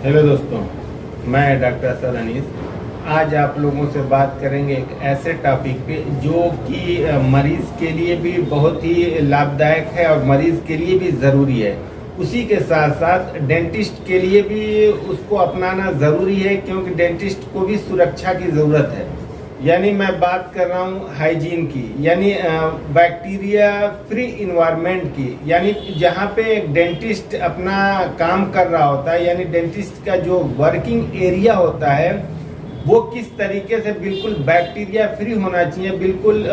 Hello दोस्तों, मैं doctor Asad Anees. आज आप लोगों से बात करेंगे एक ऐसे टॉपिक पे जो कि मरीज़ के लिए भी बहुत ही लाभदायक है और मरीज़ के लिए भी ज़रूरी है। उसी के साथ साथ डेंटिस्ट के लिए भी उसको अपनाना ज़रूरी है, क्योंकि डेंटिस्ट को भी सुरक्षा की ज़रूरत है। यानी मैं बात कर रहा हूँ हाइजीन की, यानी बैक्टीरिया फ्री इन्वायरमेंट की। यानी जहाँ पे एक डेंटिस्ट अपना काम कर रहा होता है, यानी डेंटिस्ट का जो वर्किंग एरिया होता है वो किस तरीके से बिल्कुल बैक्टीरिया फ्री होना चाहिए, बिल्कुल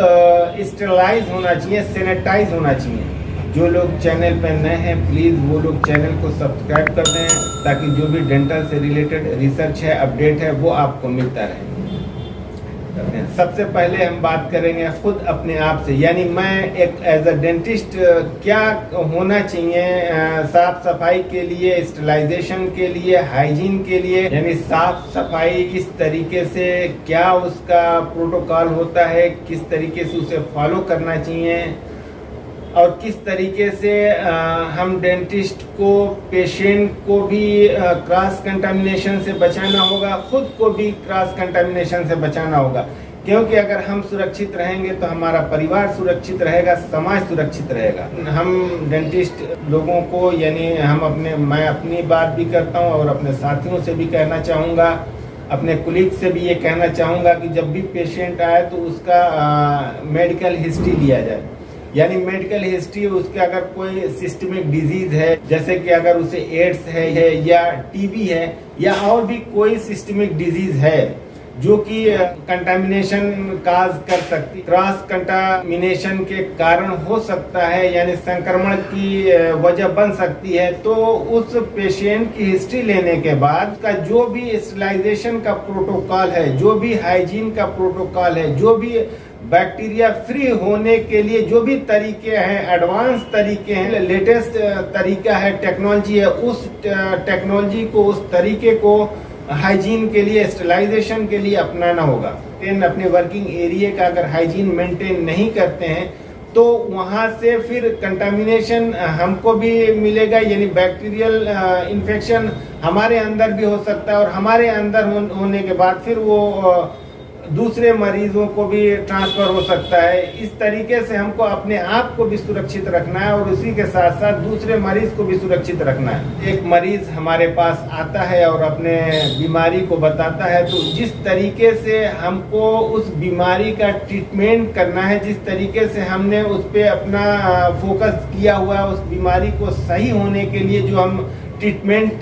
स्टेरलाइज होना चाहिए, सैनिटाइज होना चाहिए। जो लोग चैनल पर नए हैं प्लीज़ वो लोग चैनल को सब्सक्राइब कर दें, ताकि जो भी डेंटल से रिलेटेड रिसर्च है, अपडेट है, वो आपको मिलता रहे। सबसे पहले हम बात करेंगे खुद अपने आप से, यानी मैं एक एज अ डेंटिस्ट क्या होना चाहिए साफ सफाई के लिए, स्टेरिलाइजेशन के लिए, हाइजीन के लिए। यानी साफ सफाई किस तरीके से, क्या उसका प्रोटोकॉल होता है, किस तरीके से उसे फॉलो करना चाहिए, और किस तरीके से हम डेंटिस्ट को, पेशेंट को भी क्रॉस कंटामिनेशन से बचाना होगा, खुद को भी क्रॉस कंटामिनेशन से बचाना होगा। क्योंकि अगर हम सुरक्षित रहेंगे तो हमारा परिवार सुरक्षित रहेगा, समाज सुरक्षित रहेगा। हम डेंटिस्ट लोगों को, यानी मैं अपनी बात भी करता हूँ और अपने साथियों से भी कहना चाहूँगा, अपने कुलीग से भी ये कहना चाहूँगा कि जब भी पेशेंट आए तो उसका मेडिकल हिस्ट्री लिया जाए। यानी मेडिकल हिस्ट्री, उसके अगर कोई सिस्टमिक डिजीज है, जैसे कि अगर उसे एड्स है या टीबी है या और भी कोई सिस्टमिक डिजीज है जो कि कंटामिनेशन काज कर सकती, क्रॉस कंटामिनेशन के कारण हो सकता है, यानी संक्रमण की वजह बन सकती है, तो उस पेशेंट की हिस्ट्री लेने के बाद का जो भी स्टेरिलाइजेशन का प्रोटोकॉल है, जो भी हाइजीन का प्रोटोकॉल है, जो भी बैक्टीरिया फ्री होने के लिए जो भी तरीके हैं, एडवांस तरीके हैं, लेटेस्ट तरीका है, टेक्नोलॉजी है, उस टेक्नोलॉजी को, उस तरीके को हाइजीन के लिए, स्टेरिलाइजेशन के लिए अपनाना होगा। अपने वर्किंग एरिया का अगर हाइजीन मेंटेन नहीं करते हैं तो वहाँ से फिर कंटामिनेशन हमको भी मिलेगा, यानी बैक्टीरियल इन्फेक्शन हमारे अंदर भी हो सकता है, और हमारे अंदर होने के बाद फिर वो दूसरे मरीजों को भी ट्रांसफर हो सकता है। इस तरीके से हमको अपने आप को भी सुरक्षित रखना है और उसी के साथ साथ दूसरे मरीज को भी सुरक्षित रखना है। एक मरीज हमारे पास आता है और अपने बीमारी को बताता है, तो जिस तरीके से हमको उस बीमारी का ट्रीटमेंट करना है, जिस तरीके से हमने उस पर अपना फोकस किया हुआ है, उस बीमारी को सही होने के लिए जो हम ट्रीटमेंट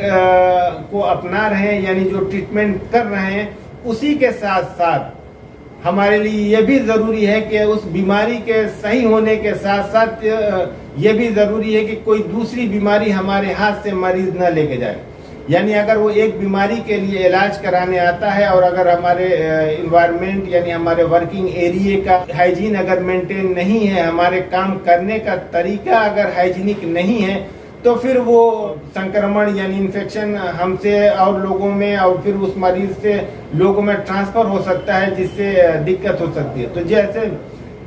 को अपना रहे हैं, यानी जो ट्रीटमेंट कर रहे हैं, उसी के साथ साथ हमारे लिए ये भी ज़रूरी है कि उस बीमारी के सही होने के साथ साथ ये भी ज़रूरी है कि कोई दूसरी बीमारी हमारे हाथ से मरीज न लेके जाए। यानी अगर वो एक बीमारी के लिए इलाज कराने आता है और अगर हमारे इन्वायरमेंट, यानी हमारे वर्किंग एरिया का हाइजीन अगर मेंटेन नहीं है, हमारे काम करने का तरीका अगर हाइजीनिक नहीं है, तो फिर वो संक्रमण यानी इन्फेक्शन हमसे और लोगों में, और फिर उस मरीज से लोगों में ट्रांसफर हो सकता है, जिससे दिक्कत हो सकती है। तो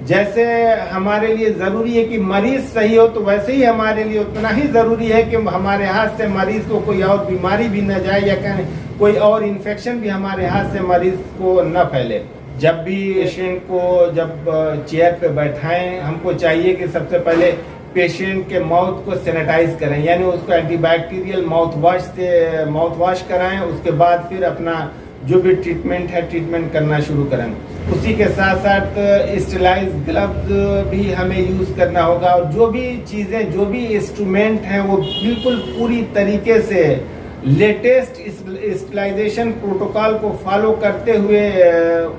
जैसे हमारे लिए ज़रूरी है कि मरीज सही हो, तो वैसे ही हमारे लिए उतना ही ज़रूरी है कि हमारे हाथ से मरीज को कोई और बीमारी भी न जाए, या कोई और इन्फेक्शन भी हमारे हाथ से मरीज को न फैले। जब भी पेशेंट को जब चेयर पे बैठाएं, हमको चाहिए कि सबसे पहले पेशेंट के माउथ को सैनिटाइज करें, यानी उसको एंटीबैक्टीरियल माउथ वॉश कराएं। उसके बाद फिर अपना जो भी ट्रीटमेंट है, ट्रीटमेंट करना शुरू करें। उसी के साथ साथ स्टेरिलाइज ग्लव्स भी हमें यूज़ करना होगा, और जो भी चीज़ें, जो भी इंस्ट्रूमेंट हैं, वो बिल्कुल पूरी तरीके से लेटेस्ट स्टेरिलाइजेशन प्रोटोकॉल को फॉलो करते हुए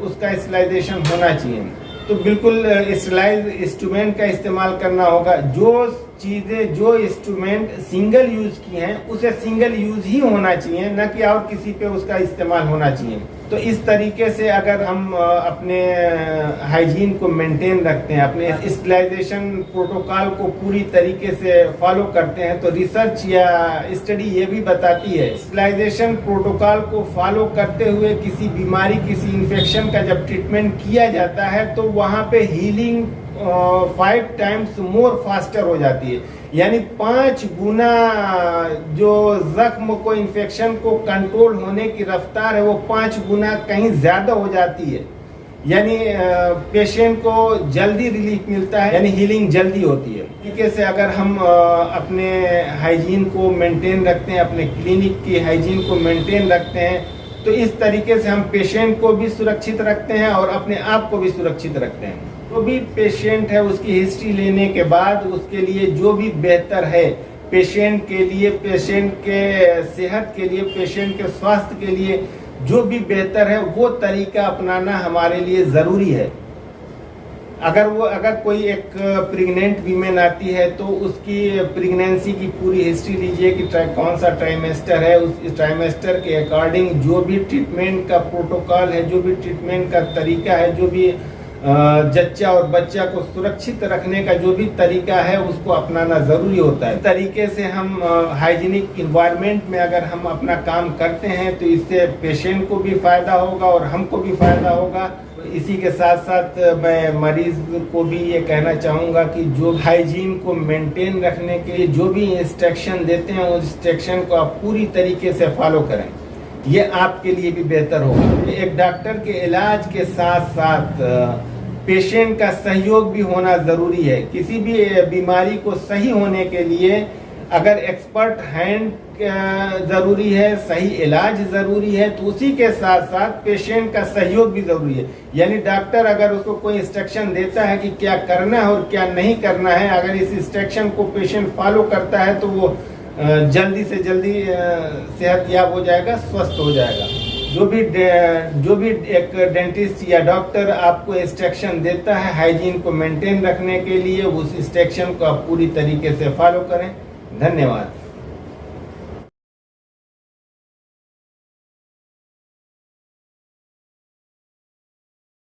उसका स्टेरिलाइजेशन होना चाहिए। तो बिल्कुल स्टेरिलाइज इंस्ट्रूमेंट का इस्तेमाल करना होगा। जो चीज़ें, जो इंस्ट्रूमेंट सिंगल यूज की हैं, उसे सिंगल यूज ही होना चाहिए, न कि और किसी पे उसका इस्तेमाल होना चाहिए। तो इस तरीके से अगर हम अपने हाइजीन को मेंटेन रखते हैं, अपने स्टेरिलाइजेशन प्रोटोकॉल को पूरी तरीके से फॉलो करते हैं, तो रिसर्च या स्टडी ये भी बताती है स्टेरिलाइजेशन प्रोटोकॉल को फॉलो करते हुए किसी बीमारी, किसी इन्फेक्शन का जब ट्रीटमेंट किया जाता है, तो वहाँ पे हीलिंग 5 टाइम्स मोर फास्टर हो जाती है, यानी 5 गुना जो जख्म को, इन्फेक्शन को कंट्रोल होने की रफ्तार है वो 5 गुना कहीं ज़्यादा हो जाती है। यानी पेशेंट को जल्दी रिलीफ मिलता है, यानी हीलिंग जल्दी होती है। तरीके से अगर हम अपने हाइजीन को मेंटेन रखते हैं, अपने क्लिनिक की हाइजीन को मेंटेन रखते हैं, तो इस तरीके से हम पेशेंट को भी सुरक्षित रखते हैं और अपने आप को भी सुरक्षित रखते हैं। तो भी पेशेंट है, उसकी हिस्ट्री लेने के बाद उसके लिए जो भी बेहतर है पेशेंट के लिए, पेशेंट के सेहत के लिए, पेशेंट के स्वास्थ्य के लिए जो भी बेहतर है वो तरीका अपनाना हमारे लिए ज़रूरी है। अगर कोई एक प्रेग्नेंट वीमेन आती है तो उसकी प्रेगनेंसी की पूरी हिस्ट्री लीजिए कि कौन सा ट्राइमेस्टर है, उस ट्राइमेस्टर के अकॉर्डिंग जो भी ट्रीटमेंट का प्रोटोकॉल है, जो भी ट्रीटमेंट का तरीका है, जो भी जच्चा और बच्चा को सुरक्षित रखने का जो भी तरीका है उसको अपनाना ज़रूरी होता है। इस तरीके से हम हाइजीनिक इन्वायरमेंट में अगर हम अपना काम करते हैं तो इससे पेशेंट को भी फ़ायदा होगा और हमको भी फ़ायदा होगा। इसी के साथ साथ मैं मरीज़ को भी ये कहना चाहूँगा कि जो हाइजीन को मेंटेन रखने के लिए जो भी इंस्ट्रक्शन देते हैं उस इंस्ट्रक्शन को आप पूरी तरीके से फॉलो करें, ये आपके लिए भी बेहतर होगा। एक डॉक्टर के इलाज के साथ साथ पेशेंट का सहयोग भी होना ज़रूरी है। किसी भी बीमारी को सही होने के लिए अगर एक्सपर्ट हैंड ज़रूरी है, सही इलाज ज़रूरी है, तो उसी के साथ साथ पेशेंट का सहयोग भी ज़रूरी है। यानी डॉक्टर अगर उसको कोई इंस्ट्रक्शन देता है कि क्या करना है और क्या नहीं करना है, अगर इस इंस्ट्रक्शन को पेशेंट फॉलो करता है तो वो जल्दी से जल्दी सेहतयाब हो जाएगा, स्वस्थ हो जाएगा। जो भी एक डेंटिस्ट या डॉक्टर आपको इंस्ट्रक्शन देता है हाइजीन को मेंटेन रखने के लिए, उस इंस्ट्रक्शन को आप पूरी तरीके से फॉलो करें। धन्यवाद।